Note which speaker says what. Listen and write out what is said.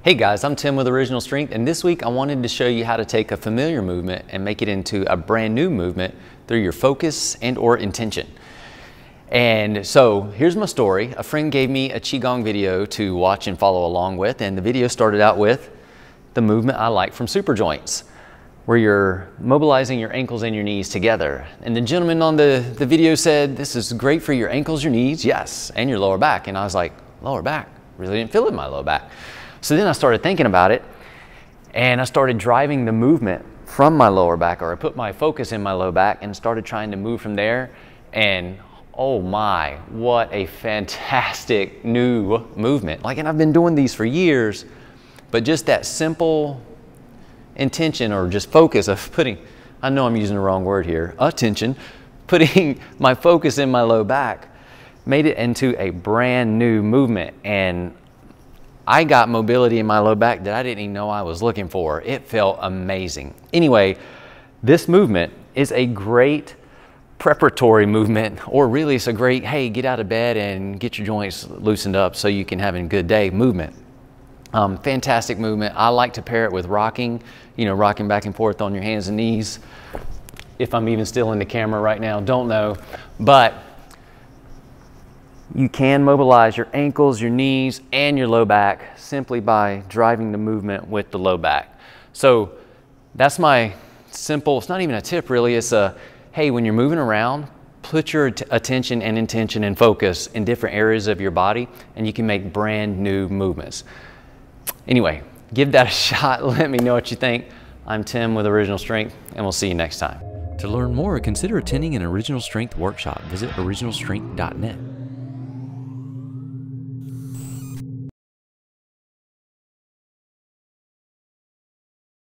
Speaker 1: Hey guys, I'm Tim with Original Strength, and this week I wanted to show you how to take a familiar movement and make it into a brand new movement through your focus and or intention. And so here's my story. A friend gave me a Qigong video to watch and follow along with, and the video started out with the movement I like from super joints, where you're mobilizing your ankles and your knees together. And the gentleman on the video said, this is great for your ankles, your knees, yes, and your lower back. And I was like, lower back? Really didn't feel it in my lower back. So then I started thinking about it, and I started driving the movement from my lower back, or I put my focus in my low back and started trying to move from there. And oh my, what a fantastic new movement. And I've been doing these for years, but just that simple intention or just focus of putting, I know I'm using the wrong word here, attention, putting my focus in my low back made it into a brand new movement. And I got mobility in my low back that I didn't even know I was looking for. It felt amazing. Anyway, this movement is a great preparatory movement, or really it's a great, hey, get out of bed and get your joints loosened up so you can have a good day movement. Fantastic movement. I like to pair it with rocking, rocking back and forth on your hands and knees. If I'm even still in the camera right now, don't know. But you can mobilize your ankles, your knees, and your low back simply by driving the movement with the low back. So that's my simple, it's not even a tip really, it's a, hey, when you're moving around, put your attention and intention and focus in different areas of your body, and you can make brand new movements. Anyway, give that a shot. Let me know what you think. I'm Tim with Original Strength, and we'll see you next time.
Speaker 2: To learn more, consider attending an Original Strength workshop. Visit originalstrength.net.